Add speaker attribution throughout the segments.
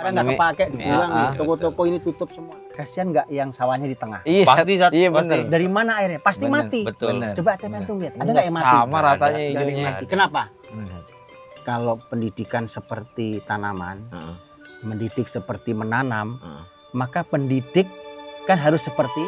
Speaker 1: kan nggak kepake dibuang nih. Toko-toko ini tutup semua. Kasihan nggak yang sawahnya di tengah?
Speaker 2: Iya,
Speaker 3: Pasti, Zat.
Speaker 2: iya
Speaker 3: Pasti.
Speaker 2: bener.
Speaker 1: Dari mana airnya? Pasti
Speaker 2: Bener,
Speaker 1: mati.
Speaker 3: Betul.
Speaker 2: Bener.
Speaker 1: Coba antum lihat, ada nggak yang mati?
Speaker 2: Sama ratanya
Speaker 1: Nggak ada yang
Speaker 2: hijaunya.
Speaker 1: mati. Kenapa?
Speaker 2: Bener.
Speaker 1: Kalau pendidikan seperti tanaman,
Speaker 2: Heeh.
Speaker 1: mendidik seperti menanam,
Speaker 2: Heeh.
Speaker 1: maka pendidik kan harus seperti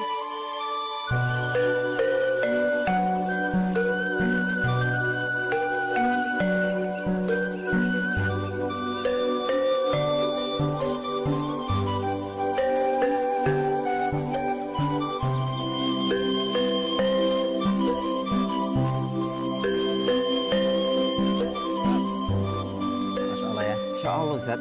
Speaker 1: Masya Allah ya.
Speaker 2: Insya Allah Ustaz.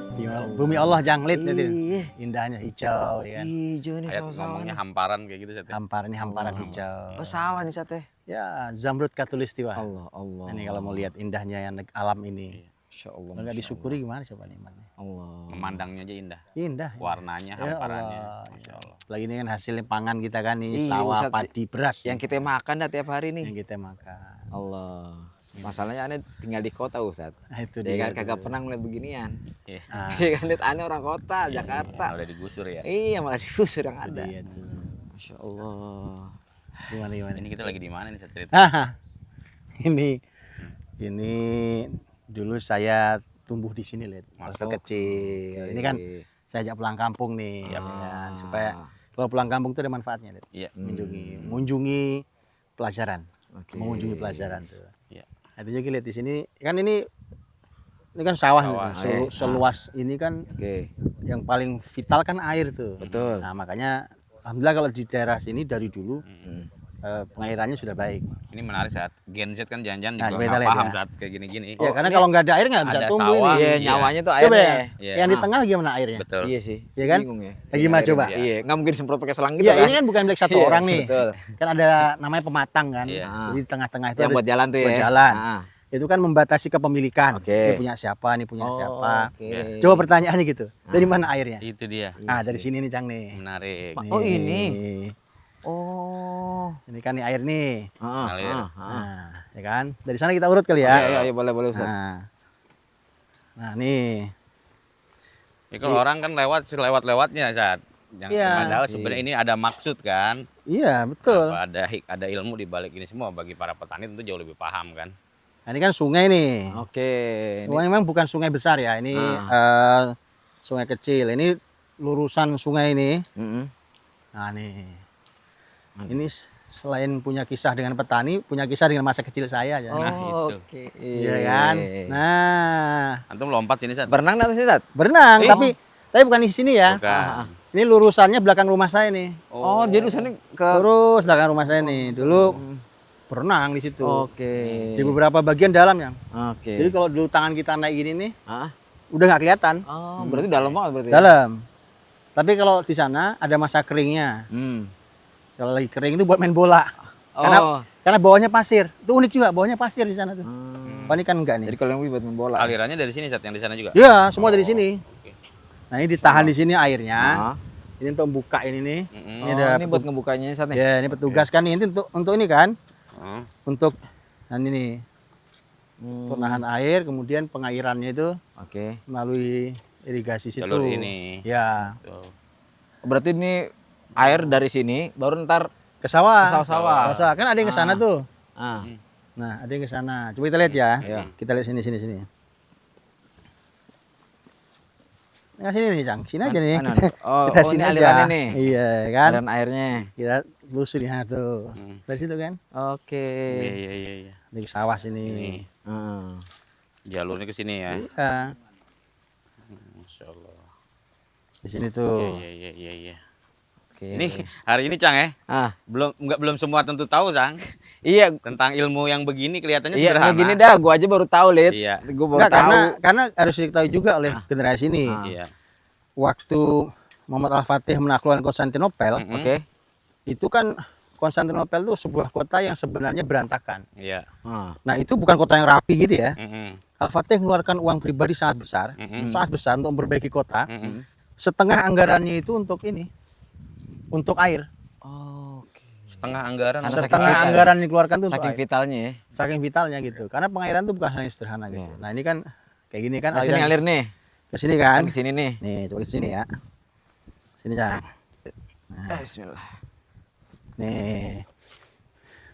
Speaker 1: Bumi Allah janglit gitu.
Speaker 2: Iya.
Speaker 1: Indahnya hijau ya kan.
Speaker 2: Hijau nih
Speaker 3: Kayak
Speaker 2: sawah-sawah.
Speaker 3: ngomongnya hamparan kayak gitu, Zat.
Speaker 1: Hamparan ini hamparan
Speaker 2: Oh.
Speaker 1: hijau.
Speaker 2: Oh sawah nih Ustaz ya.
Speaker 1: Ya, zamrud katulistiwa.
Speaker 2: Allah, Allah.
Speaker 1: Ini kalau mau lihat indahnya yang alam ini.
Speaker 2: Insya Allah.
Speaker 1: Kalau nggak disyukuri gimana coba nikmatnya?
Speaker 2: Allah.
Speaker 3: Memandangnya aja indah.
Speaker 1: Indah.
Speaker 3: Warnanya,
Speaker 1: Ya
Speaker 3: hamparannya.
Speaker 1: Allah.
Speaker 3: Masya Allah.
Speaker 1: Lagi ini kan hasilnya pangan kita kan nih,
Speaker 2: Iya,
Speaker 1: sawah,
Speaker 2: Ustaz.
Speaker 1: padi, beras
Speaker 2: Yang kita makan dah tiap hari nih.
Speaker 1: yang kita makan.
Speaker 2: Allah. Masalahnya aneh tinggal di kota Ustaz.
Speaker 1: Nah, itu
Speaker 2: Dia kan
Speaker 1: itu
Speaker 2: kagak
Speaker 1: dia.
Speaker 2: pernah ngeliat beginian.
Speaker 3: Iya.
Speaker 1: Ah,
Speaker 2: Dia kan lihat aneh orang kota, Jakarta.
Speaker 3: Udah digusur ya.
Speaker 2: Iya malah digusur yang ada.
Speaker 1: iya tuh.
Speaker 2: Masya Allah.
Speaker 1: Gimana?
Speaker 3: Ini kita lagi di mana nih, Zat, cerita?
Speaker 1: Ini dulu saya tumbuh di sini, lihat. Waktu
Speaker 2: Masuk.
Speaker 1: kecil. Ini kan saya ajak pulang kampung nih, ya kan? Supaya kalau pulang kampung itu ada manfaatnya, lihat.
Speaker 3: Iya.
Speaker 1: Mengunjungi pelajaran,
Speaker 2: Oke.
Speaker 1: mengunjungi pelajaran tuh.
Speaker 3: Iya.
Speaker 1: Ada juga lihat di sini kan ini kan sawah, nih,
Speaker 3: Sawah,
Speaker 1: tuh. Seluas ini kan
Speaker 2: Oke.
Speaker 1: yang paling vital kan air tuh.
Speaker 2: Betul.
Speaker 1: Nah makanya alhamdulillah kalau di daerah sini dari dulu
Speaker 2: Hmm.
Speaker 1: pengairannya sudah baik.
Speaker 3: Ini menarik, Zat. Gen Z kan jangan-jangan
Speaker 1: Nah,
Speaker 3: juga
Speaker 1: coba kita
Speaker 3: nggak
Speaker 1: lihat
Speaker 3: paham
Speaker 1: ya.
Speaker 3: saat kayak gini-gini.
Speaker 1: Ya karena
Speaker 2: ini
Speaker 1: kalau nggak ada air nggak bisa
Speaker 3: ada
Speaker 1: tumbuh
Speaker 3: sawah.
Speaker 1: ini.
Speaker 2: Iya,
Speaker 3: Iya.
Speaker 2: nyawanya tuh
Speaker 1: Coba
Speaker 2: airnya.
Speaker 1: ya,
Speaker 3: Iya.
Speaker 1: yang di tengah gimana airnya?
Speaker 3: Betul.
Speaker 2: Iya sih.
Speaker 1: Iya kan?
Speaker 2: Bingung ya.
Speaker 1: Ya, gimana coba?
Speaker 2: Iya, nggak mungkin semprot pakai selang gitu
Speaker 1: Iya
Speaker 2: kan.
Speaker 1: ini kan bukan milik satu
Speaker 2: Iya,
Speaker 1: orang nih.
Speaker 2: Betul.
Speaker 1: Kan ada namanya pematang kan.
Speaker 3: Iya.
Speaker 1: Jadi di tengah-tengah itu
Speaker 2: Yang
Speaker 1: ada
Speaker 2: buat jalan tuh ya.
Speaker 1: buat jalan.
Speaker 2: Ah.
Speaker 1: Itu kan membatasi kepemilikan.
Speaker 2: Oke.
Speaker 1: Ini punya siapa, ini punya
Speaker 2: Oh,
Speaker 1: siapa.
Speaker 2: Oke.
Speaker 1: Coba pertanyaannya gitu. Dari mana airnya?
Speaker 3: Itu dia.
Speaker 1: Ah dari sini nih Cang nih.
Speaker 3: Menarik.
Speaker 2: Oh, ini.
Speaker 1: Nih.
Speaker 2: Oh.
Speaker 1: Ini kan nih air nih.
Speaker 3: Ngalir.
Speaker 1: Nah, ya kan? Dari sana kita urut kali
Speaker 2: Ya,
Speaker 1: ya.
Speaker 2: ya, boleh boleh Ustaz.
Speaker 1: Nah, nih.
Speaker 3: Ya, kalau orang kan lewat selewat-lewatnya, Zat. Yang
Speaker 1: Iya.
Speaker 3: padahal sebenarnya ini ada maksud kan.
Speaker 1: Iya, betul.
Speaker 3: Apa ada ilmu di balik ini semua, bagi para petani tentu jauh lebih paham kan.
Speaker 1: Nah, ini kan sungai nih.
Speaker 2: Oke. Ini-
Speaker 1: Sungai memang bukan sungai besar ya. Ini sungai kecil. Ini lurusan sungai ini.
Speaker 2: Mm-mm.
Speaker 1: Nah, nih. Ini selain punya kisah dengan petani, punya kisah dengan masa kecil saya ya.
Speaker 3: Nah, itu.
Speaker 2: Oke.
Speaker 1: Iya kan? Nah,
Speaker 3: Antum lompat sini, Zat.
Speaker 2: Berenang nggak sih, Tat?
Speaker 1: berenang,
Speaker 3: Eh.
Speaker 1: tapi bukan di sini ya.
Speaker 3: Bukan.
Speaker 1: Ini lurusannya belakang rumah saya nih.
Speaker 2: Oh, jadi urusannya ke
Speaker 1: Terus belakang rumah saya nih. Dulu berenang di situ.
Speaker 2: Oke.
Speaker 1: Di beberapa bagian dalam ya.
Speaker 2: Oke.
Speaker 1: Jadi kalau dulu tangan kita naik gini nih,
Speaker 2: Ah.
Speaker 1: udah nggak kelihatan.
Speaker 2: Oh, berarti dalam banget berarti. ya?
Speaker 1: Dalam. Tapi kalau di sana ada masa keringnya.
Speaker 2: Hmm.
Speaker 1: Kalau lagi kering itu buat main bola.
Speaker 2: Oh.
Speaker 1: Karena bawahnya pasir. Itu unik juga, bawahnya pasir di sana tuh.
Speaker 2: Hmm.
Speaker 1: Oh, ini kan enggak nih.
Speaker 2: Jadi kalau yang buat main bola.
Speaker 3: Alirannya dari sini, Zat, yang di sana juga.
Speaker 1: Iya, semua dari sini.
Speaker 3: Oke.
Speaker 1: Nah, ini ditahan di sini airnya.
Speaker 2: Ah.
Speaker 1: Ini untuk buka ini nih.
Speaker 3: Mm-mm.
Speaker 1: Ini
Speaker 2: Oh,
Speaker 1: ada
Speaker 2: ini buat ngebukanya saat nih.
Speaker 1: Ya, ini petugas kan ini untuk ini kan.
Speaker 3: Oh.
Speaker 1: Untuk nah ini nih,
Speaker 2: Hmm.
Speaker 1: untuk nahan air, kemudian pengairannya itu
Speaker 2: Oke.
Speaker 1: melalui irigasi situ.
Speaker 3: Jalur ini.
Speaker 1: Ya,
Speaker 3: Tuh.
Speaker 2: Berarti ini air dari sini baru ntar
Speaker 1: ke sawah.
Speaker 2: Ke sawah-sawah.
Speaker 1: Sawah. Kan ada yang ke sana tuh.
Speaker 2: ah.
Speaker 1: Nah, ada yang ke sana. Coba kita lihat ya.
Speaker 2: Iya.
Speaker 1: Kita lihat sini. Nah, sini nih, Cang. Sini aja nih.
Speaker 2: Kanan.
Speaker 1: Kita,
Speaker 2: Oh,
Speaker 1: kita
Speaker 2: oh,
Speaker 1: sini
Speaker 2: ini
Speaker 1: aja.
Speaker 2: alirannya nih.
Speaker 1: Iya, kan?
Speaker 2: Dan airnya.
Speaker 1: Kita telusuri nah tuh. Dari situ kan.
Speaker 2: Oke.
Speaker 3: Iya.
Speaker 1: Di sawah
Speaker 3: Ini
Speaker 1: sini.
Speaker 2: Hmm.
Speaker 3: jalurnya ke sini ya.
Speaker 1: Iya.
Speaker 3: Masya Allah.
Speaker 1: Di sini tuh.
Speaker 3: Iya.
Speaker 2: Oke.
Speaker 3: Ini hari ini, Cang ya.
Speaker 2: Ah.
Speaker 3: Belum semua tentu tahu, Cang.
Speaker 2: Iya.
Speaker 3: Tentang ilmu yang begini kelihatannya
Speaker 2: Iya,
Speaker 3: sederhana.
Speaker 2: kayak gini dah, gua aja baru tahu, Lid.
Speaker 3: Iya.
Speaker 2: Gua baru
Speaker 1: Enggak,
Speaker 2: tahu.
Speaker 1: karena harus diketahui juga oleh generasi ini.
Speaker 3: Iya.
Speaker 1: Waktu Muhammad Al-Fatih menaklukkan Konstantinopel,
Speaker 3: Mm-mm.
Speaker 2: Oke.
Speaker 1: itu kan Konstantinopel itu sebuah kota yang sebenarnya berantakan.
Speaker 3: Iya.
Speaker 2: Ah.
Speaker 1: Nah, itu bukan kota yang rapi gitu ya.
Speaker 3: Mm-mm.
Speaker 1: Al-Fatih mengeluarkan uang pribadi sangat besar,
Speaker 3: Mm-mm.
Speaker 1: sangat besar untuk memperbaiki kota.
Speaker 3: Mm-mm.
Speaker 1: Setengah anggarannya itu untuk ini, untuk air.
Speaker 2: Oke.
Speaker 3: Setengah anggaran.
Speaker 2: Karena saking
Speaker 1: Setengah
Speaker 2: vital.
Speaker 1: anggaran yang dikeluarkan itu untuk
Speaker 2: Saking
Speaker 1: air.
Speaker 2: vitalnya ya.
Speaker 1: Saking vitalnya gitu. Karena pengairan itu bukan hanya sederhana gitu.
Speaker 2: Iya.
Speaker 1: Nah, ini kan kayak gini kan
Speaker 2: Nah, sini
Speaker 1: aliran.
Speaker 2: alir nih.
Speaker 1: Ke sini kan?
Speaker 2: Ke sini nih.
Speaker 1: Nih, coba ke sini ya. Sini, Cang.
Speaker 2: Bismillah.
Speaker 1: Nih.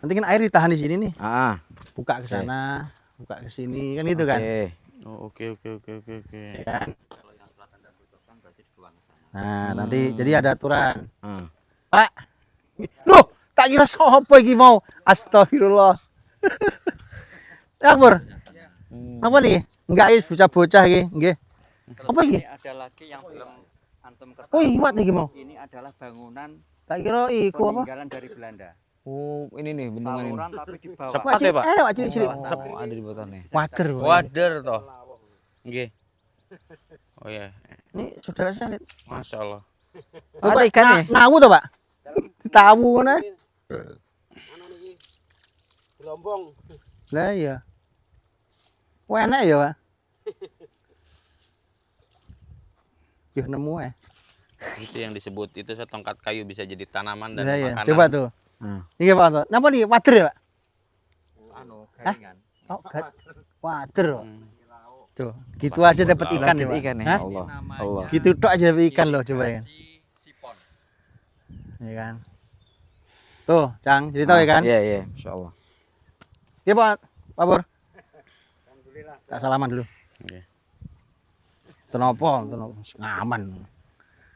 Speaker 1: Nanti kan air ditahan di sini nih.
Speaker 2: Ah.
Speaker 1: Buka ke sana, buka ke sini, kan gitu kan?
Speaker 3: Oh, oke.
Speaker 1: Ya kan? Nah, nanti jadi ada aturan. Pak. Loh, tak kira sopo iki mau. Astagfirullah. Ya, Pur. Apa nih? Enggak is bocah-bocah iki, nggih. Apa iki?
Speaker 4: Ini ada lagi yang belum antum
Speaker 1: Oh,
Speaker 4: ketahui.
Speaker 1: iwat iki mau.
Speaker 4: Ini adalah bangunan
Speaker 1: Tak kira iku apa?
Speaker 4: peninggalan dari Belanda.
Speaker 2: Oh, ini nih bendungan ini.
Speaker 4: Saluran tapi di bawah.
Speaker 3: Sepat ya, Pak?
Speaker 1: Pak, cilik-cilik.
Speaker 2: Oh, ada di bawah nih.
Speaker 1: Wader. Pak.
Speaker 3: Wader toh. Nggih. Oh ya,
Speaker 1: Ini saudara saya.
Speaker 3: Masya Allah.
Speaker 2: Ada ikan ya?
Speaker 1: Nawu toh, Pak? Tahu ngono.
Speaker 5: Gelombong.
Speaker 1: Lah iya. Wah, enak ya, Pak. Yo nemu ya.
Speaker 3: Itu yang disebut itu setongkat kayu bisa jadi tanaman dan
Speaker 1: Lah iya.
Speaker 3: makanan.
Speaker 1: Coba tuh. Iya, Pak. Tuh. Napa nih? Wader ya, Pak?
Speaker 4: Anu, garingan.
Speaker 1: Oh, wader. Tuh, gitu aja dapat ikan ya, Pak.
Speaker 2: Ikan ya.
Speaker 1: Hah?
Speaker 2: Allah.
Speaker 4: Namanya
Speaker 2: Allah.
Speaker 1: Gitu tok aja dapat ikan loh, coba ya.
Speaker 4: Sipon.
Speaker 1: Iya kan. Tuh, Cang, jadi tahu ya kan?
Speaker 2: Iya, iya, insyaallah.
Speaker 1: Iya, Pak. Pak Pur. Tak salaman dulu.
Speaker 3: Oke.
Speaker 1: Tenopo, ngaman.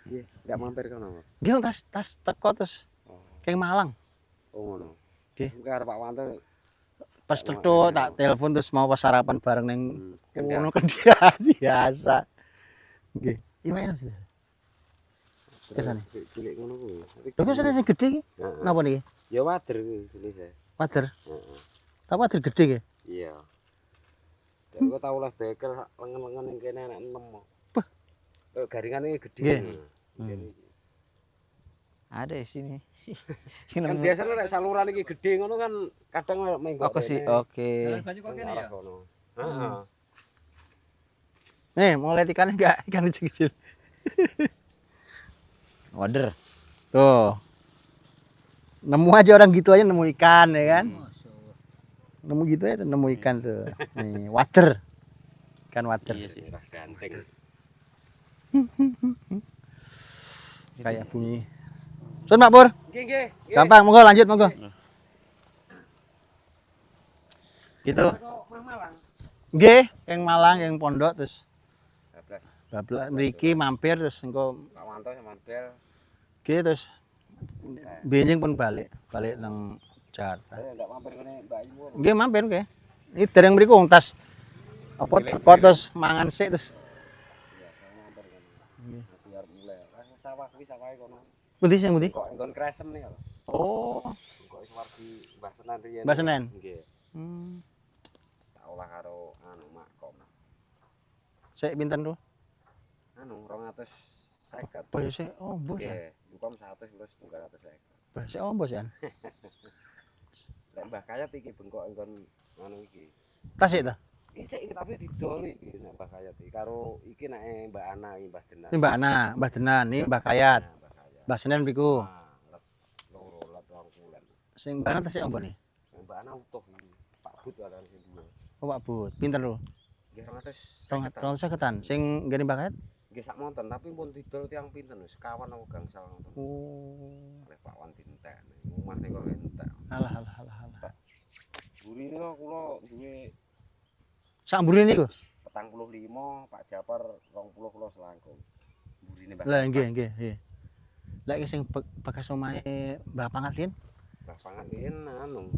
Speaker 5: Iya, enggak mampir kono.
Speaker 1: Dia tas teko terus kayak Malang.
Speaker 5: Oh ngono.
Speaker 1: Oke.
Speaker 5: Mungkin arep Pak Wanto
Speaker 1: Pas tetu tak telepon terus mau pas sarapan bareng neng
Speaker 5: Kendal.
Speaker 1: ngono kan dia biasa. Nggih. Iya enak sih. Kesane.
Speaker 5: cilik ngono kuwi.
Speaker 1: Lho kok sing gede iki?
Speaker 5: Heeh.
Speaker 1: Napa niki?
Speaker 5: Ya wader kuwi jenisnya.
Speaker 1: Wader.
Speaker 5: Heeh.
Speaker 1: Tak wader gede iki.
Speaker 5: Iya. Dek kok tau oleh bekel sak lengen-lengen ning kene enek 6.
Speaker 1: Wah.
Speaker 5: Garingan iki gede.
Speaker 1: Nggih.
Speaker 5: Gini.
Speaker 2: Ada di sini.
Speaker 5: Kan biasanya nek saluran iki gede ngono kan kadang menggok.
Speaker 2: Oke sih, oke.
Speaker 4: Banyak kok kene ya.
Speaker 5: Heeh.
Speaker 1: Nih, mau lihat ikannya enggak? Ikan kecil-kecil.
Speaker 2: Wader.
Speaker 1: Tuh. Nemu aja orang gitu aja nemu ikan ya kan? Nemu gitu aja tuh, nemu ikan tuh. Nih, water. Ikan water.
Speaker 3: Iya sih.
Speaker 5: Wah, ganteng.
Speaker 1: Kayak bunyi. Sun Pak Pur.
Speaker 5: Nggih, nggih.
Speaker 1: Gampang, monggo lanjut monggo. Gitu. Nggih, yang Malang, yang Pondok terus 12 mriki mampir terus engko
Speaker 5: Pak Wanto sama Del.
Speaker 1: nggih terus benjing pun balik nang Jakarta.
Speaker 5: Saya ndak mampir kene Mbak Ibu.
Speaker 1: Nggih mampir nggih. Ini dereng mriku wong tas apa teko terus mangan sik terus
Speaker 5: Biar mulai. Sawah kuwi sawahe kono.
Speaker 1: pundi sing pundi?
Speaker 5: Kok nggon kresem nih kalau.
Speaker 1: Oh,
Speaker 5: Kok wis wargi Mbah Senan riyen.
Speaker 1: Mbah Senen?
Speaker 5: Nggih.
Speaker 1: hmm.
Speaker 5: Tak olah karo anu makom.
Speaker 1: Sik pinten tuh?
Speaker 5: Anu 250.
Speaker 1: Oh ya sik, oh bos ya.
Speaker 5: Nggih, hukum 100 terus 250.
Speaker 1: Sik oh bos ya.
Speaker 5: Lek Mbah Kayat iki bengkok nggon anu iki.
Speaker 1: Tas sik ta?
Speaker 5: Isik tapi didol iki nek Mbah Kayat iki karo iki nek Mbak Ana iki Mbah Denan.
Speaker 1: Ini Mbak Ana, Mbah Denan, ini Mbah Kayat.
Speaker 5: Nah, Mbah Kayat.
Speaker 1: Mbah Senen mriku.
Speaker 5: Let loro let 2 bulan.
Speaker 1: Sing Mbah Ana tas sik apa nih?
Speaker 5: Mbak Ana utuh iki. Pak Bud waran sing duwe.
Speaker 1: Oh Pak Bud, pinten lho?
Speaker 5: Nggih
Speaker 1: 250-an. Sing nggene Mbah Kayat?
Speaker 5: Nggih sak monten tapi pun didol tiyang pinten wis kawan aku gangsal ngoten.
Speaker 1: Oh.
Speaker 5: Oleh Pak Wan dintek. Omah ning kok entek.
Speaker 1: Alah.
Speaker 5: Burine kok kula duwe
Speaker 1: Sak mburi niku?
Speaker 5: 45, Pak Japar 20 kula selangkung. Burine Mbah.
Speaker 1: Lah nggih. Lah iki sing bekas omahe Mbah Pangatlin.
Speaker 5: Mbah Pangatlin anu.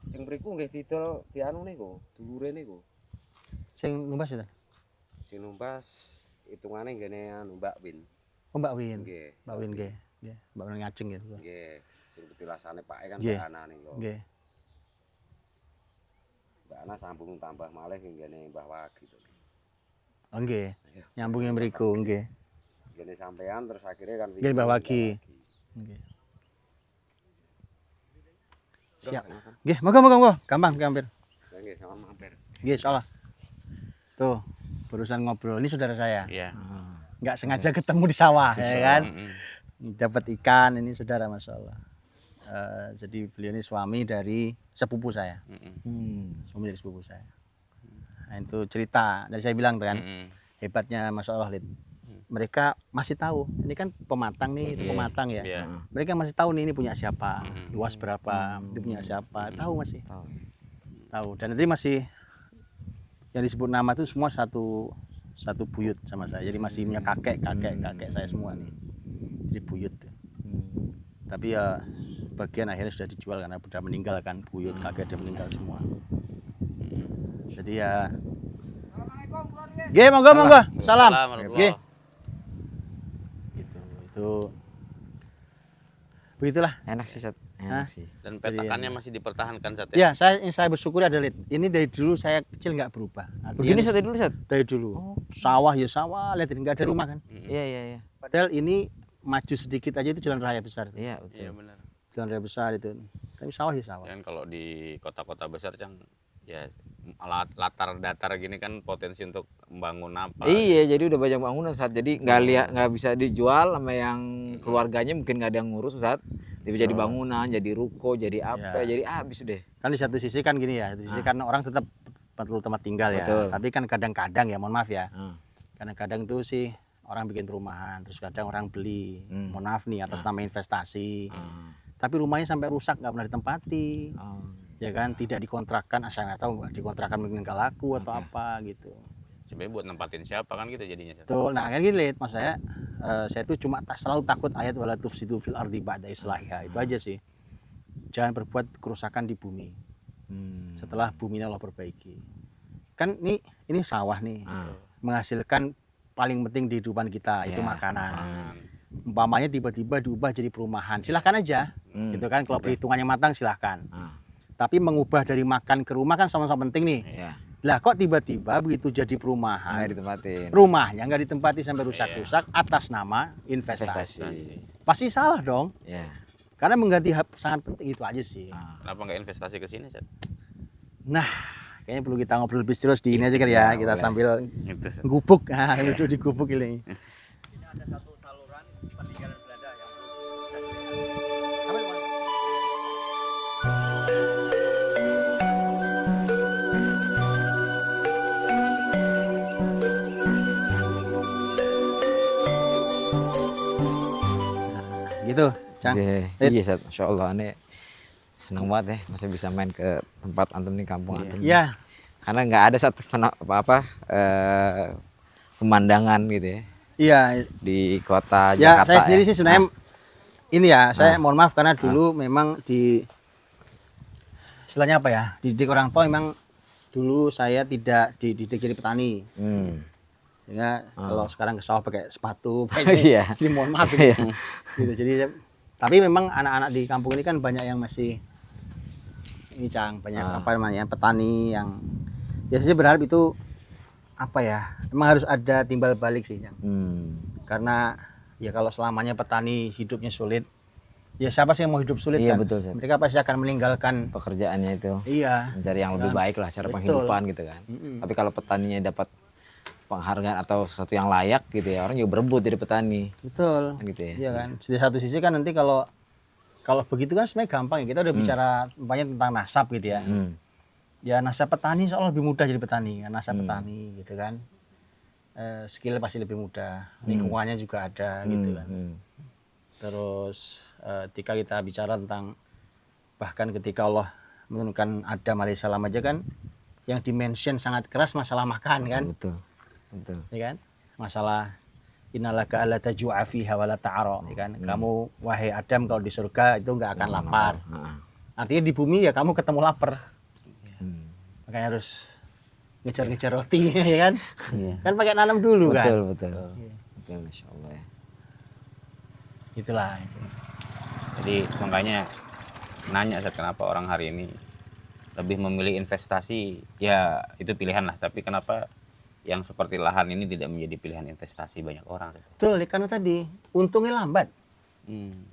Speaker 5: Sing mriku nggih didol dianu niku, dulure niku.
Speaker 1: Sing numbas itu.
Speaker 5: Sing numbas hitungane nggene anu Mbak Win.
Speaker 1: Oh Mbak Win.
Speaker 5: Nggih.
Speaker 1: Mbak Win nggih. Nggih, Mbak Win ngajeng gitu.
Speaker 5: Nggih. Sing petilasane Pak kan
Speaker 1: Nggih.
Speaker 5: Mbak Ana niku.
Speaker 1: Nggih.
Speaker 5: Mbak Ana sambung tambah malih nggene Mbah Wagi to.
Speaker 1: Oh nggih. Nyambungin mriku nggih.
Speaker 5: Nggene sampean terus akhirnya kan
Speaker 1: Nggih, Mbah Wagi. Nggih. Siap. Nggih, monggo. Gampang mampir.
Speaker 5: Nggih, sama mampir.
Speaker 1: Nggih, insyaallah. Tuh, barusan ngobrol. Ini saudara saya.
Speaker 3: Iya.
Speaker 1: Nggak sengaja ketemu di sawah, ya kan?
Speaker 3: Mm-mm.
Speaker 1: Dapat ikan, ini saudara, masya Allah. Jadi beliau ini suami dari sepupu saya.
Speaker 3: Mm-mm.
Speaker 1: Suami dari sepupu saya. Nah, itu cerita. Dari saya bilang tuh kan,
Speaker 3: Mm-mm.
Speaker 1: hebatnya Masya Allah Lid. Mereka masih tahu, ini kan pematang nih, itu pematang ya.
Speaker 3: Iya.
Speaker 1: Mereka masih tahu nih ini punya siapa, luas berapa, itu punya siapa, tahu masih. Tahu. Dan nanti masih yang disebut nama itu semua satu buyut sama saya. Jadi masih punya kakek saya semua nih. Jadi buyut. Tapi ya bagian akhirnya sudah dijual karena sudah meninggal kan, buyut kakek sudah meninggal semua. Jadi ya. Ge, monggo. Salam. Ge. Itu begitulah.
Speaker 2: Enak sih, Sat.
Speaker 1: Hah?
Speaker 2: Enak sih.
Speaker 3: Dan petakannya masih dipertahankan Sat
Speaker 1: Ya,
Speaker 3: ya.
Speaker 1: saya bersyukur ada Lid. Ini dari dulu saya kecil nggak berubah. Artinya
Speaker 2: Begini Sat dulu, Sat.
Speaker 1: dari dulu. Sawah ya sawah, lihat ini nggak ada rumah kan.
Speaker 2: Iya.
Speaker 1: Padahal ini maju sedikit aja itu jalan raya besar.
Speaker 2: Iya,
Speaker 3: Iya
Speaker 2: betul.
Speaker 3: benar.
Speaker 1: Jalan raya besar itu. Tapi sawah ya sawah.
Speaker 3: Dan kalau di kota-kota besar Cang ya latar datar gini kan potensi untuk membangun apa.
Speaker 2: Iya, jadi udah banyak bangunan saat jadi nggak bisa dijual sama yang keluarganya mungkin nggak ada yang ngurus saat jadi bangunan, jadi ruko, jadi apa,
Speaker 1: Ya.
Speaker 2: jadi habis deh.
Speaker 1: Kan di satu sisi kan gini ya, di sisi kan orang tetap perlu tempat tinggal ya.
Speaker 2: Betul.
Speaker 1: Tapi kan kadang-kadang ya, mohon maaf ya.
Speaker 2: Ah.
Speaker 1: Kadang-kadang tuh sih orang bikin perumahan, terus kadang orang beli, mohon maaf nih atas nama investasi. Tapi rumahnya sampai rusak nggak pernah ditempati. Ya kan, tidak dikontrakkan, asal nggak tahu dikontrakkan mungkin nggak laku atau apa gitu.
Speaker 3: Sebenarnya buat nempatin siapa kan gitu jadinya Sat.
Speaker 1: Tuh, nah kan gini Lid, mas saya tuh cuma selalu takut ayat wala tufsidu fil ardi ba'da islahiha. Itu aja sih. Jangan berbuat kerusakan di bumi. Setelah bumi Allah perbaiki. Kan ini sawah nih. Menghasilkan paling penting di kehidupan kita, itu makanan. Umpamanya tiba-tiba diubah jadi perumahan. Silahkan aja. Gitu kan, kalau perhitungannya matang silahkan. Tapi mengubah dari makan ke rumah kan sama-sama penting nih.
Speaker 2: Iya.
Speaker 1: Lah kok tiba-tiba begitu jadi perumahan,
Speaker 2: Nggak ditempatin.
Speaker 1: rumahnya nggak ditempati sampai rusak-rusak atas nama investasi. Pasti salah dong.
Speaker 2: Iya.
Speaker 1: Karena mengganti hak sangat penting, itu aja sih.
Speaker 3: Kenapa nggak investasi ke sini Sat?
Speaker 1: Nah, kayaknya perlu kita ngobrol lebih serius di ini aja kali ya. Kita sambil
Speaker 3: Gitu Sat.
Speaker 1: gubuk, nah, duduk di gubuk ini.
Speaker 4: Ada satu saluran peninggalan Belanda yang
Speaker 1: Gitu, Cang.
Speaker 2: Iya, Sat. Masya Allah, ini senang banget ya masih bisa main ke tempat antum di kampung antum.
Speaker 1: Iya.
Speaker 2: Karena nggak ada satu apa-apa pemandangan gitu ya
Speaker 1: Iya.
Speaker 2: di kota
Speaker 1: Ya,
Speaker 2: Jakarta.
Speaker 1: saya sendiri sih sebenarnya ini ya, saya mohon maaf karena dulu memang di istilahnya apa ya? Didik orang tua memang dulu saya tidak dididik jadi petani. Sehingga kalau sekarang ke sawah pakai sepatu,
Speaker 2: Iya.
Speaker 1: jadi mohon maaf gitu. Gitu. Jadi tapi memang anak-anak di kampung ini kan banyak yang masih ini Cang, banyak apa namanya petani yang ya saya berharap itu apa ya? Memang harus ada timbal balik sih Cang. Karena ya kalau selamanya petani hidupnya sulit, ya siapa sih yang mau hidup sulit
Speaker 2: Iya,
Speaker 1: kan?
Speaker 2: betul, Seth.
Speaker 1: Mereka pasti akan meninggalkan.
Speaker 2: Pekerjaannya itu
Speaker 1: Iya.
Speaker 2: mencari yang lebih baik lah cara
Speaker 1: Betul.
Speaker 2: penghidupan gitu kan. Tapi kalau petaninya dapat penghargaan atau sesuatu yang layak gitu ya, orang juga berebut jadi petani
Speaker 1: Betul.
Speaker 2: kan gitu ya.
Speaker 1: Iya kan. Di satu sisi kan nanti kalau begitu kan sebenarnya gampang ya. Kita udah bicara banyak tentang nasab gitu ya. Ya nasab petani soal lebih mudah jadi petani kan, nasab petani gitu kan. Skill pasti lebih mudah, lingkungannya juga ada gitu kan. Terus ketika kita bicara tentang bahkan ketika Allah menurunkan Adam alaihissalam aja kan yang dimention sangat keras masalah makan kan.
Speaker 2: Betul. Betul.
Speaker 1: Ya kan? Masalah innalaka alla tajua fiha wala ta'ara, ya kan? Kamu wahai Adam kalau di surga itu enggak akan lapar. Artinya di bumi ya kamu ketemu lapar. Makanya harus ngejar-ngejar roti ya kan? Kan pakai nanam dulu kan.
Speaker 2: Betul, betul. Betul, Masya Allah ya.
Speaker 1: Itulah.
Speaker 3: Jadi makanya nanya Sat, kenapa orang hari ini lebih memilih investasi, ya itu pilihan lah, tapi kenapa yang seperti lahan ini tidak menjadi pilihan investasi banyak orang?
Speaker 1: Betul, karena tadi untungnya lambat.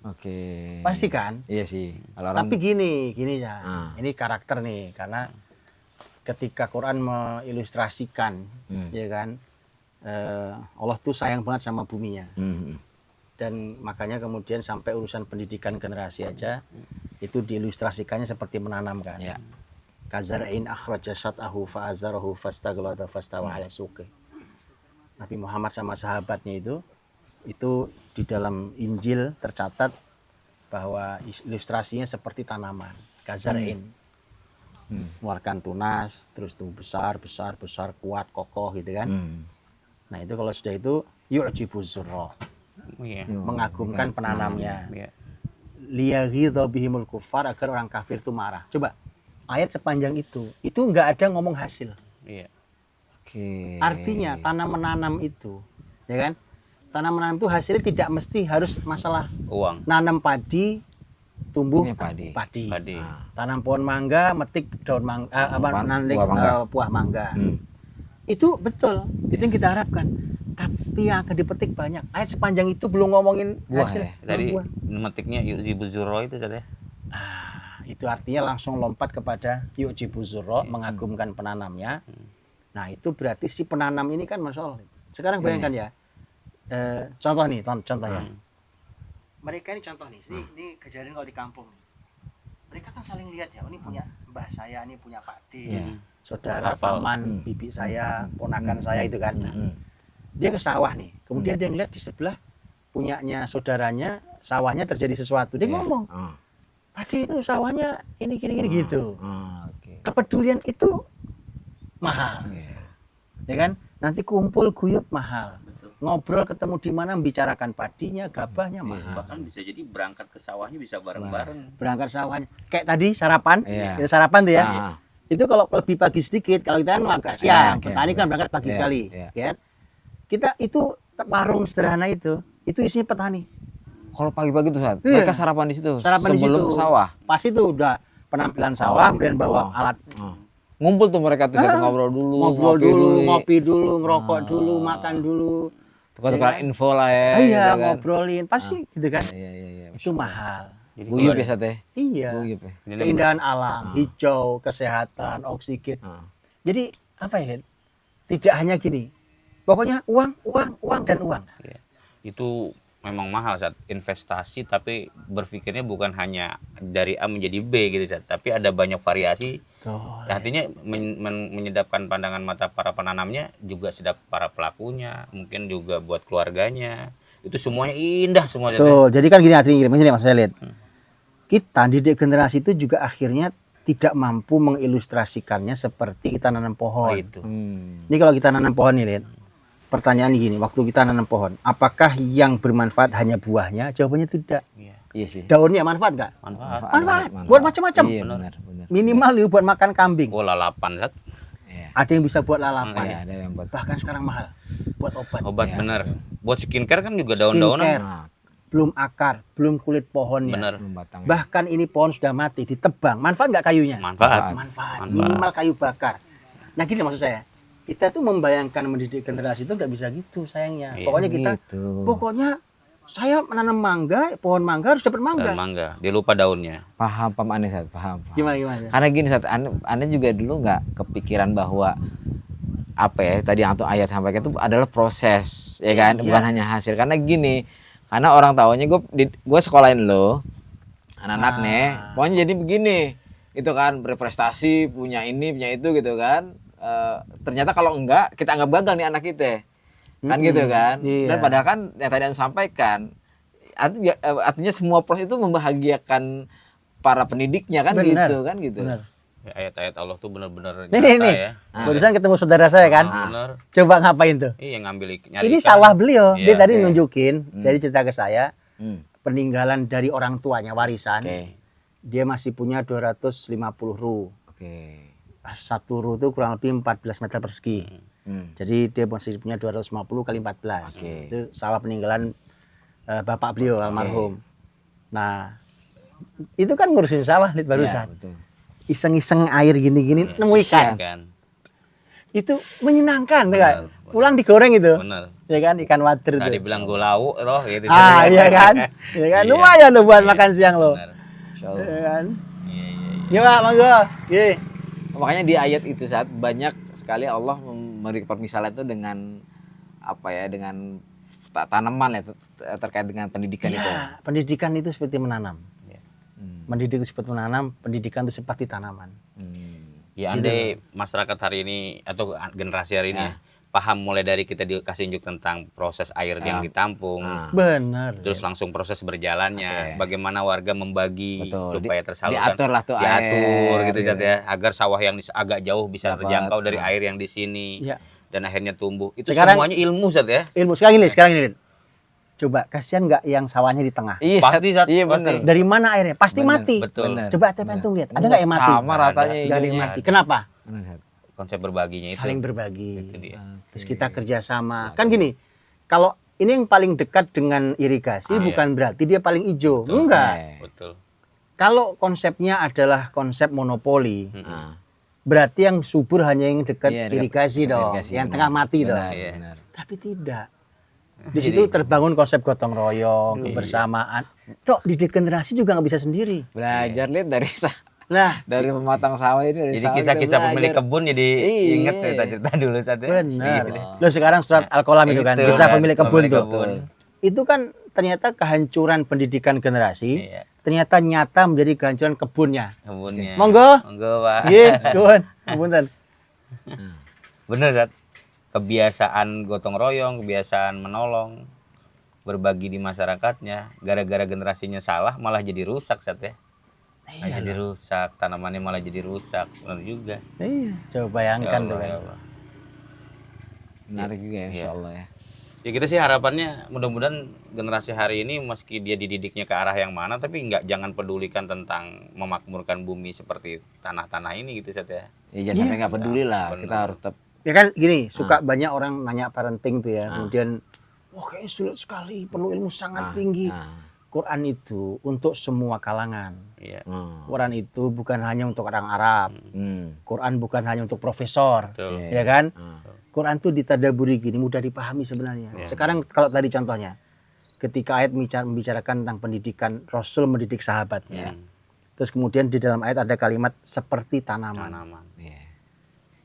Speaker 2: Oke.
Speaker 1: Pasti kan?
Speaker 2: Iya sih. Kalau orang
Speaker 1: Tapi gini ya. Ini karakter nih karena ketika Quran mengilustrasikan ya kan Allah tuh sayang banget sama buminya. Dan makanya kemudian sampai urusan pendidikan generasi aja itu diilustrasikannya seperti menanam kan.
Speaker 2: Ya.
Speaker 1: Kazar'in akhraja syat'ahu fa'azarahu fastaghlada fastawa 'ala suqih. Nabi Muhammad sama sahabatnya itu di dalam Injil tercatat bahwa ilustrasinya seperti tanaman kazarain. Mengeluarkan tunas, terus tumbuh besar, kuat, kokoh gitu kan. Nah itu kalau sudah itu yu'jibu zurra, mengagumkan penanamnya. Liyaghidha bihimul kufar, agar orang kafir itu marah. Coba ayat sepanjang itu nggak ada ngomong hasil.
Speaker 3: Iya.
Speaker 2: Oke.
Speaker 1: Artinya tanam menanam itu, ya kan? Tanam menanam itu hasilnya tidak mesti harus masalah
Speaker 3: Uang.
Speaker 1: nanam padi tumbuh
Speaker 2: Ini padi.
Speaker 3: Padi.
Speaker 1: Tanam pohon mangga, metik daun mangga, nandik
Speaker 2: buah mangga.
Speaker 1: buah mangga. Itu betul, itu yang kita harapkan. Tapi yang akan dipetik banyak. Ayat sepanjang itu belum ngomongin
Speaker 2: Buah
Speaker 1: hasil.
Speaker 2: ya?
Speaker 3: Dari
Speaker 1: Buah.
Speaker 3: metiknya yu'jibu zurra itu Ustaz ya.
Speaker 1: Itu artinya langsung lompat kepada yu'jibu zurra, mengagumkan penanamnya. Nah itu berarti si penanam ini kan Masya Allah. Sekarang bayangkan ya, contoh nih, contoh ya. Mereka ini contoh nih, ini kejadian kalau di kampung. Mereka kan saling lihat ya, ini punya mbah saya, ini punya Pak D, saudara paman, bibi saya, ponakan saya itu kan. Nah, dia ke sawah nih, kemudian dia ngeliat di sebelah punyanya saudaranya, sawahnya terjadi sesuatu. Dia ngomong, Pak D itu sawahnya ini gini gitu.
Speaker 2: Oke.
Speaker 1: Kepedulian itu mahal, ya kan? Nanti kumpul guyup mahal. Ngobrol ketemu di mana membicarakan padinya, gabahnya mahal.
Speaker 3: Bahkan bisa jadi berangkat ke sawahnya bisa bareng-bareng.
Speaker 1: Berangkat sawahnya. Kayak tadi sarapan,
Speaker 2: Iya.
Speaker 1: kita sarapan tuh ya.
Speaker 2: Ah.
Speaker 1: Itu kalau lebih pagi sedikit, kalau kita kan agak siang.
Speaker 2: Oke.
Speaker 1: Petani kan berangkat pagi
Speaker 2: Iya,
Speaker 1: sekali,
Speaker 2: iya.
Speaker 1: ya kan? Kita itu warung sederhana itu isinya petani.
Speaker 2: Kalau pagi-pagi tuh saat
Speaker 1: Iya.
Speaker 2: mereka sarapan di situ.
Speaker 1: Sarapan di
Speaker 2: sebelum
Speaker 1: situ.
Speaker 2: ke sawah.
Speaker 1: Pas itu udah penampilan sawah, kemudian bawa alat
Speaker 2: Ngumpul tuh mereka tuh satu ngobrol dulu,
Speaker 1: ngopi dulu, ngerokok dulu, makan dulu.
Speaker 2: tukar-tukar info lah ya.
Speaker 1: Iya,
Speaker 2: gitu kan.
Speaker 1: ngobrolin, pasti gitu kan.
Speaker 2: Iya.
Speaker 1: Itu mahal.
Speaker 3: Jadi
Speaker 2: Guyup
Speaker 3: kalau
Speaker 2: ya Sate.
Speaker 1: Iya.
Speaker 2: Guyup ya.
Speaker 1: Keindahan alam, hijau, kesehatan, oksigen. Jadi apa ya, Lid? Tidak hanya gini. Pokoknya uang dan uang.
Speaker 3: Iya. Itu memang mahal saat investasi, tapi berpikirnya bukan hanya dari A menjadi B gitu Zat, tapi ada banyak variasi.
Speaker 1: Betul.
Speaker 3: Artinya menyedapkan pandangan mata para penanamnya, juga sedap para pelakunya, mungkin juga buat keluarganya. Itu semuanya indah semua Zat.
Speaker 1: Betul. Jadi kan gini artinya gini Mas Elid. Kita didik generasi itu juga akhirnya tidak mampu mengilustrasikannya seperti kita nanam
Speaker 3: Oh,
Speaker 1: pohon.
Speaker 3: itu.
Speaker 1: Ini kalau kita nanam pohon nih, Lid. Pertanyaan gini, waktu kita nanam pohon, apakah yang bermanfaat hanya buahnya? Jawabannya tidak.
Speaker 2: Iya sih.
Speaker 1: Daunnya manfaat nggak?
Speaker 3: Manfaat.
Speaker 1: Manfaat. Buat macam-macam.
Speaker 2: Iya, benar.
Speaker 1: Minimal nih buat makan kambing.
Speaker 3: Oh, lalapan Zat.
Speaker 2: Iya.
Speaker 1: Ada yang bisa buat lalapan.
Speaker 2: Iya, ada yang buat
Speaker 1: Bahkan sekarang mahal. Buat obat.
Speaker 3: Obat
Speaker 2: Iya,
Speaker 3: bener. Buat skincare kan juga
Speaker 1: Skincare.
Speaker 3: daun-daunan.
Speaker 1: Belum akar, belum kulit pohonnya.
Speaker 3: Bener.
Speaker 2: batang.
Speaker 1: Bahkan ini pohon sudah mati, ditebang. Manfaat nggak kayunya?
Speaker 3: Manfaat.
Speaker 1: Manfaat. Minimal kayu bakar. Nah gini maksud saya. Kita tuh membayangkan mendidik generasi itu nggak bisa gitu sayangnya.
Speaker 3: Iya.
Speaker 1: Pokoknya kita,
Speaker 2: Gitu.
Speaker 1: pokoknya saya menanam mangga, pohon mangga harus dapat mangga.
Speaker 3: Dan mangga. Dia lupa daunnya.
Speaker 2: Paham aneh Sat, paham.
Speaker 1: Gimana?
Speaker 2: Karena gini Sat, Anda juga dulu nggak kepikiran bahwa apa ya tadi yang tuh ayat sampaikan itu adalah proses ya kan,
Speaker 1: Iya.
Speaker 2: bukan hanya hasil. Karena gini, karena orang taunya gue sekolahin lo anak-anak nih, pokoknya jadi begini itu kan, berprestasi, punya ini punya itu gitu kan. Ternyata kalau enggak kita anggap gagal nih anak kita kan gitu kan.
Speaker 1: Iya.
Speaker 2: Dan padahal kan yang tadi Anda sampaikan artinya semua proses itu membahagiakan para pendidiknya kan.
Speaker 1: Benar.
Speaker 2: Gitu kan gitu.
Speaker 1: Benar.
Speaker 3: Ya, ayat-ayat Allah tuh benar-benar
Speaker 1: Nih.
Speaker 3: ya.
Speaker 1: Barusan ketemu saudara saya kan.
Speaker 3: Bener.
Speaker 1: Coba ngapain tuh?
Speaker 3: Iya, nyari
Speaker 1: Ini
Speaker 3: ikan.
Speaker 1: sawah beliau. Dia
Speaker 3: Iya,
Speaker 1: tadi
Speaker 2: oke.
Speaker 1: nunjukin, jadi cerita ke saya,
Speaker 2: Hmm.
Speaker 1: peninggalan dari orang tuanya, warisan.
Speaker 2: Oke.
Speaker 1: Dia masih punya 250 ru.
Speaker 2: Oke.
Speaker 1: Satu ru itu kurang lebih 14 meter persegi. Jadi dia masih punya 250 kali 14.
Speaker 2: Oke.
Speaker 1: Itu sawah peninggalan bapak beliau almarhum. Nah, itu kan ngurusin sawah Lid,
Speaker 2: Iya,
Speaker 1: barusan.
Speaker 2: betul.
Speaker 1: Iseng-iseng air gini-gini nemu ikan.
Speaker 3: Kan.
Speaker 1: Itu menyenangkan
Speaker 3: Benar,
Speaker 1: kan?
Speaker 3: benar.
Speaker 1: Pulang digoreng itu.
Speaker 3: Bener.
Speaker 1: Ya kan ikan wader
Speaker 3: Tadi
Speaker 1: tuh.
Speaker 3: bilang golau loh gitu.
Speaker 1: Ah, iya kan? Iya kan?
Speaker 3: Iya.
Speaker 1: Lumayan loh buat makan siang loh.
Speaker 3: Bener.
Speaker 2: Insyaallah.
Speaker 1: Iya kan?
Speaker 3: Iya, iya, iya.
Speaker 1: Iya, Pak, monggo. Iya.
Speaker 2: Makanya di ayat itu saat banyak sekali Allah memberi permisalan itu dengan apa ya, dengan tanaman ya terkait dengan pendidikan itu.
Speaker 1: Ya, pendidikan itu seperti menanam.
Speaker 2: Hmm.
Speaker 1: Mendidik itu seperti menanam, pendidikan itu seperti tanaman.
Speaker 3: Ya andai masyarakat hari ini atau generasi hari ini ya, paham mulai dari kita dikasih unjuk tentang proses air yang ditampung,
Speaker 1: Benar.
Speaker 3: terus langsung proses berjalannya, bagaimana warga membagi
Speaker 2: Betul.
Speaker 3: supaya tersalurkan,
Speaker 2: Diatur lah tuh
Speaker 3: diatur
Speaker 2: air,
Speaker 3: gitu
Speaker 2: gitu.
Speaker 3: Zat ya, agar sawah yang agak jauh bisa
Speaker 2: Dapat,
Speaker 3: terjangkau dari air yang di sini
Speaker 1: Iya.
Speaker 3: dan akhirnya tumbuh. Itu
Speaker 1: Sekarang-
Speaker 3: semuanya ilmu Zat ya.
Speaker 1: Ilmu sekarang ini. Coba kasihan nggak yang sawahnya di tengah?
Speaker 2: Iya,
Speaker 3: Pasti, Zat,
Speaker 2: iya
Speaker 3: pasti.
Speaker 2: benar.
Speaker 1: Dari mana airnya? Pasti
Speaker 2: Bener,
Speaker 1: mati.
Speaker 3: betul.
Speaker 2: Bener.
Speaker 1: Coba antum lihat, ada nggak yang mati?
Speaker 2: Sama ratanya
Speaker 1: Nggak ada yang
Speaker 2: ininya.
Speaker 1: mati. Kenapa?
Speaker 2: Bener.
Speaker 3: Konsep berbaginya itu.
Speaker 1: Saling berbagi.
Speaker 3: Itu dia.
Speaker 1: Terus kita kerjasama. Kan gini, kalau ini yang paling dekat dengan irigasi bukan berarti dia paling hijau. Enggak.
Speaker 3: Betul.
Speaker 1: Kalau konsepnya adalah konsep monopoli,
Speaker 2: Nah,
Speaker 1: berarti yang subur hanya yang dekat
Speaker 2: iya, dekat-
Speaker 1: irigasi
Speaker 2: dekat
Speaker 1: dong,
Speaker 2: irigasi,
Speaker 1: yang
Speaker 2: benar.
Speaker 1: tengah mati
Speaker 2: Benar,
Speaker 1: dong.
Speaker 3: Iya.
Speaker 2: benar.
Speaker 1: Tapi tidak. Di situ terbangun konsep gotong royong, kebersamaan. Toh didik generasi juga nggak bisa sendiri.
Speaker 2: Belajar lihat dari
Speaker 1: Nah,
Speaker 2: dari pematang sawah ini dari
Speaker 3: Jadi
Speaker 2: sawah
Speaker 3: kisah-kisah
Speaker 2: kita
Speaker 3: pemilik
Speaker 2: belajar.
Speaker 3: kebun jadi
Speaker 2: Iya.
Speaker 3: inget cerita-cerita dulu Zat ya.
Speaker 1: benar.
Speaker 3: Iya.
Speaker 1: Lo sekarang surat Al-Qalam itu kan,
Speaker 3: Itu,
Speaker 1: kisah
Speaker 3: kan,
Speaker 1: pemilik kebun
Speaker 3: pemilik
Speaker 1: tuh.
Speaker 3: kebun.
Speaker 1: Itu kan ternyata kehancuran pendidikan generasi,
Speaker 3: Iya.
Speaker 1: ternyata nyata menjadi kehancuran kebunnya.
Speaker 3: Kebunnya.
Speaker 1: Monggo.
Speaker 3: Monggo, Pak.
Speaker 1: Iya, suwun. Punten.
Speaker 3: Bener Zat. Kebiasaan gotong royong, kebiasaan menolong, berbagi di masyarakatnya, gara-gara generasinya salah malah jadi rusak Zat ya. Malah jadi rusak, tanamannya malah jadi rusak. Benar juga.
Speaker 1: Iya, coba
Speaker 3: Ya
Speaker 1: bayangkan tuh
Speaker 3: Allah,
Speaker 1: kan.
Speaker 3: ya Allah.
Speaker 2: Menarik juga ya,
Speaker 3: Iya.
Speaker 2: insya Allah ya.
Speaker 3: Ya kita sih harapannya mudah-mudahan generasi hari ini meski dia dididiknya ke arah yang mana tapi jangan pedulikan tentang memakmurkan bumi seperti tanah-tanah ini gitu Zat ya.
Speaker 2: Ya jangan sampai nggak peduli lah.
Speaker 3: Benar.
Speaker 2: Kita harus tetap.
Speaker 1: Ya kan gini, suka banyak orang nanya parenting tuh ya, kemudian wah kayaknya sulit sekali, perlu ilmu sangat tinggi. Quran itu untuk semua kalangan.
Speaker 3: Iya.
Speaker 1: Quran itu bukan hanya untuk orang Arab. Quran bukan hanya untuk profesor.
Speaker 3: Betul.
Speaker 1: Ya kan? Quran itu ditadaburi gini mudah dipahami sebenarnya. Sekarang kalau tadi contohnya, ketika ayat membicarakan tentang pendidikan, Rasul mendidik sahabatnya. Terus kemudian di dalam ayat ada kalimat seperti tanaman.
Speaker 3: Tanaman.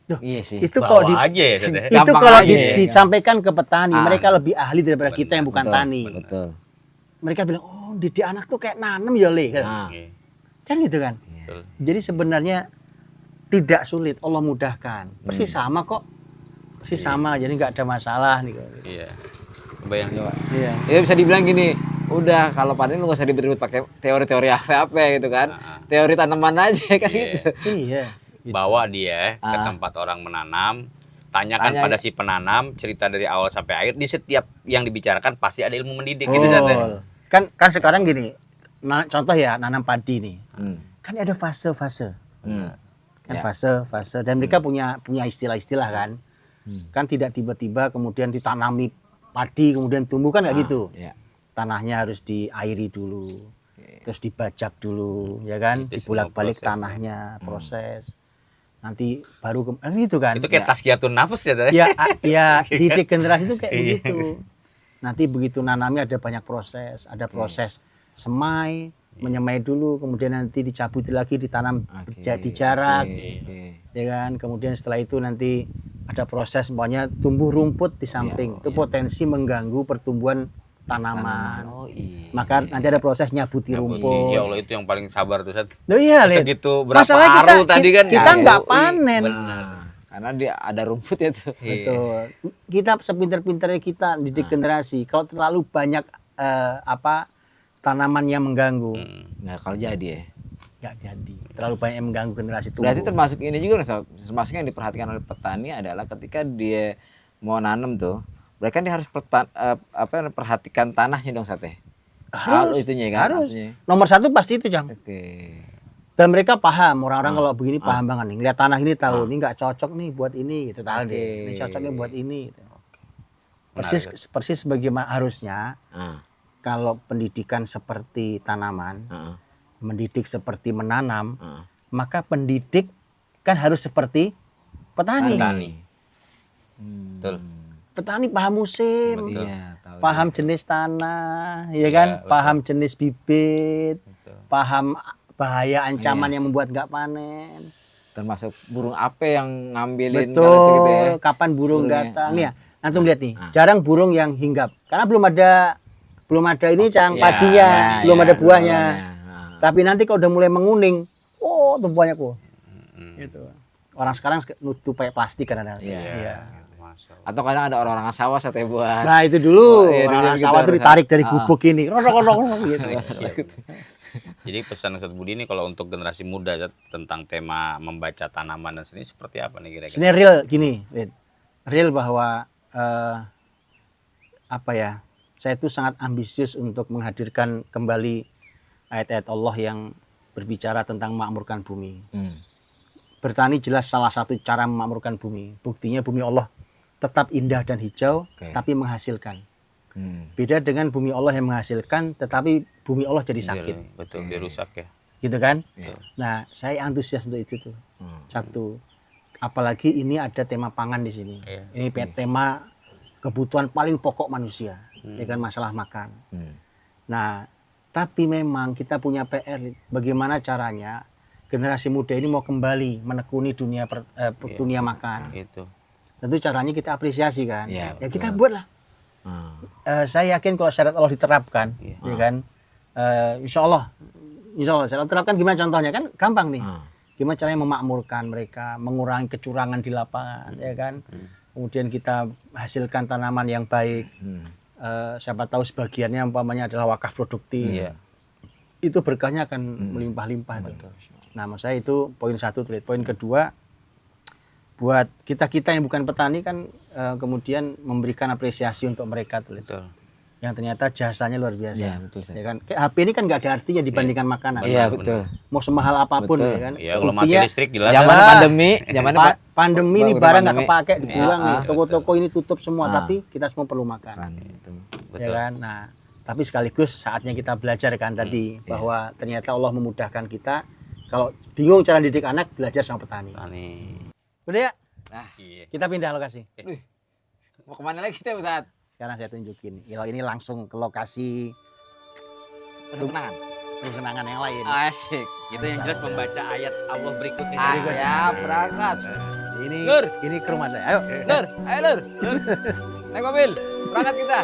Speaker 1: Loh,
Speaker 2: Iya sih.
Speaker 1: itu
Speaker 3: Bawa
Speaker 1: kalau di,
Speaker 3: aja ya Zat ya.
Speaker 1: itu
Speaker 2: Gampang
Speaker 1: kalau
Speaker 2: aja ya.
Speaker 1: disampaikan ke petani, mereka lebih ahli daripada kita yang bukan tani.
Speaker 2: Betul.
Speaker 1: Mereka bilang, oh didik anak tuh kayak nanem ya Le.
Speaker 3: Oke.
Speaker 1: Kan gitu kan.
Speaker 3: Betul.
Speaker 1: Jadi sebenarnya tidak sulit, Allah mudahkan. Persis sama kok. Persis sama, jadi nggak ada masalah nih.
Speaker 3: Iya. Bayang coba.
Speaker 1: Iya.
Speaker 2: Ya bisa dibilang gini, udah kalau panen lu gak usah ribet-ribet pakai teori-teori apa gitu kan. Teori tanaman aja kan gitu.
Speaker 1: Iya.
Speaker 3: Bawa dia ke tempat orang menanam, tanyakan
Speaker 2: Tanya-
Speaker 3: pada si penanam cerita dari awal sampai akhir, di setiap yang dibicarakan pasti ada ilmu mendidik gitu Zat ya.
Speaker 1: Oh. Kan sekarang gini, contoh ya nanam padi nih. Kan ada fase-fase. Kan fase-fase dan mereka punya istilah-istilah kan. Kan tidak tiba-tiba kemudian ditanami padi kemudian tumbuh kan nggak gitu.
Speaker 2: Iya.
Speaker 1: Tanahnya harus diairi dulu. Terus dibajak dulu, ya kan?
Speaker 3: Itu
Speaker 1: Dibulak-balik
Speaker 3: semua proses,
Speaker 1: tanahnya, proses. Nanti baru gitu kan.
Speaker 3: Itu kayak tazkiyatun nafs ya Zat
Speaker 1: Ya,
Speaker 3: ya.
Speaker 1: ya didik generasi itu kayak
Speaker 3: Iya.
Speaker 1: begitu. Nanti begitu nanami ada banyak proses, ada proses semai, menyemai dulu, kemudian nanti dicabut lagi, ditanam di jarak, ya kan. Kemudian setelah itu nanti ada proses semuanya tumbuh rumput di samping, itu potensi mengganggu pertumbuhan tanaman.
Speaker 2: Oh iya.
Speaker 1: Maka nanti ada proses nyabuti rumput.
Speaker 3: Ya Allah itu yang paling sabar tuh Zat.
Speaker 1: Loh iya, Le.
Speaker 3: Segitu berapa
Speaker 1: Masalahnya
Speaker 3: haru tadi kan?
Speaker 1: kita
Speaker 3: Ya,
Speaker 1: nggak
Speaker 3: oh,
Speaker 1: panen.
Speaker 3: Benar.
Speaker 2: Karena dia ada rumput ya tuh.
Speaker 1: Betul. Kita sepinter-pinternya kita didik generasi, kalau terlalu banyak tanaman yang mengganggu,
Speaker 2: Nggak kalau jadi ya.
Speaker 1: nggak jadi. Terlalu banyak yang mengganggu generasi tumbuh.
Speaker 2: Berarti termasuk ini juga Sob. Termasuk yang diperhatikan oleh petani adalah ketika dia mau nanam tuh, berarti kan dia harus perhatikan tanahnya dong Sate.
Speaker 1: Harus,
Speaker 2: itunya kan.
Speaker 1: harus.
Speaker 2: Artinya.
Speaker 1: Nomor satu pasti itu, Jang.
Speaker 2: Oke.
Speaker 1: Dan mereka paham, orang-orang kalau begini paham banget nih. Lihat tanah ini tahu, ini nggak cocok nih buat ini, gitu tahu deh. Ini cocoknya buat ini. Gitu. Persis sebagaimana harusnya kalau pendidikan seperti tanaman, mendidik seperti menanam, maka pendidik kan harus seperti petani.
Speaker 3: Betul.
Speaker 1: Petani paham musim,
Speaker 2: Iya, tahu.
Speaker 1: paham jenis tanah, ya kan?
Speaker 3: betul.
Speaker 1: Paham jenis bibit, paham bahaya ancaman yang membuat nggak panen.
Speaker 2: Termasuk burung apa yang ngambilin
Speaker 1: Betul,
Speaker 2: kalau itu gitu ya.
Speaker 1: kapan burung
Speaker 2: Burungnya.
Speaker 1: datang. Nih ya, antum lihat nih, jarang burung yang hinggap. Karena belum ada ini cang padinya, belum ada buahnya. Tapi nanti kalau udah mulai menguning, tuh banyak kok. Gitu. Orang sekarang nutup pakai plastik kan ada. Iya.
Speaker 3: Masya Allah.
Speaker 2: Atau kadang ada orang-orang sawah sate buat.
Speaker 1: Nah itu dulu
Speaker 2: Oh, iya, dulu
Speaker 1: orang
Speaker 2: gitu,
Speaker 1: sawah itu
Speaker 2: harus-
Speaker 1: ditarik dari
Speaker 2: Ah.
Speaker 1: gubuk ini, rodok gitu.
Speaker 3: Jadi pesan Ustadz Budi ini kalau untuk generasi muda Zat, tentang tema membaca tanaman dan seni seperti apa nih kira-kira?
Speaker 1: Sebenarnya real gini, Lid. Real bahwa apa ya? Saya itu sangat ambisius untuk menghadirkan kembali ayat-ayat Allah yang berbicara tentang memakmurkan bumi. Bertani jelas salah satu cara memakmurkan bumi. Buktinya bumi Allah tetap indah dan hijau,
Speaker 2: Oke.
Speaker 1: tapi menghasilkan. Beda dengan bumi Allah yang menghasilkan, tetapi bumi Allah jadi sakit,
Speaker 3: Betul, dia rusak ya.
Speaker 1: gitu kan?
Speaker 2: Iya.
Speaker 1: Nah, saya antusias untuk itu tuh. Satu, apalagi ini ada tema pangan di sini.
Speaker 3: Iya.
Speaker 1: Ini tema kebutuhan paling pokok manusia, ya kan, masalah makan. Nah, tapi memang kita punya PR, bagaimana caranya generasi muda ini mau kembali menekuni dunia makan.
Speaker 3: Itu.
Speaker 1: Tentu caranya kita apresiasi kan.
Speaker 2: Iya,
Speaker 1: Ya kita buatlah. Saya yakin kalau syariat Allah diterapkan, ya kan, insya Allah syariat diterapkan gimana contohnya kan gampang nih. Gimana caranya memakmurkan mereka, mengurangi kecurangan di lapangan, ya kan. Kemudian kita hasilkan tanaman yang baik. Siapa tahu sebagiannya umpamanya adalah wakaf produktif.
Speaker 3: Iya.
Speaker 1: Itu berkahnya akan melimpah-limpah. Nah, maksud saya itu poin satu. Poin kedua, buat kita yang bukan petani kan kemudian memberikan apresiasi untuk mereka tuh,
Speaker 3: Betul.
Speaker 1: yang ternyata jasanya luar biasa.
Speaker 2: Iya, betul, Ustaz.
Speaker 1: Ya kan, kayak HP ini kan nggak ada artinya dibandingkan makanan.
Speaker 2: Iya, betul.
Speaker 1: Mau semahal apapun,
Speaker 2: Betul.
Speaker 1: ya kan.
Speaker 3: Ya kalau mati
Speaker 1: Buktinya,
Speaker 3: listrik jelas.
Speaker 2: Zaman
Speaker 1: Ah.
Speaker 2: pandemi, zaman
Speaker 1: pandemi ini
Speaker 2: Waktu
Speaker 1: barang nggak
Speaker 2: pandemi.
Speaker 1: kepake dibuang nih,
Speaker 2: Ah.
Speaker 1: toko-toko ini tutup semua,
Speaker 2: Ah.
Speaker 1: tapi kita semua perlu makan.
Speaker 2: itu.
Speaker 1: Ya kan. Nah, tapi sekaligus saatnya kita belajar kan tadi
Speaker 2: Iya.
Speaker 1: bahwa ternyata Allah memudahkan kita. Kalau bingung cara didik anak, belajar sama petani.
Speaker 3: Ani.
Speaker 1: Udah ya,
Speaker 2: Nah,
Speaker 3: Iya.
Speaker 1: kita pindah lokasi.
Speaker 2: mau kemana lagi kita Ustaz?
Speaker 1: Sekarang saya tunjukin. Kalau ini langsung ke lokasi
Speaker 2: Penuh kenangan.
Speaker 1: kenangan yang lain.
Speaker 2: Asik.
Speaker 3: Itu yang jelas membaca ayat Allah berikutnya.
Speaker 2: Ya, berangkat.
Speaker 1: Ini ini ke rumah saya. Ayo.
Speaker 2: Lur, ayo Lur. Naik mobil. Berangkat kita.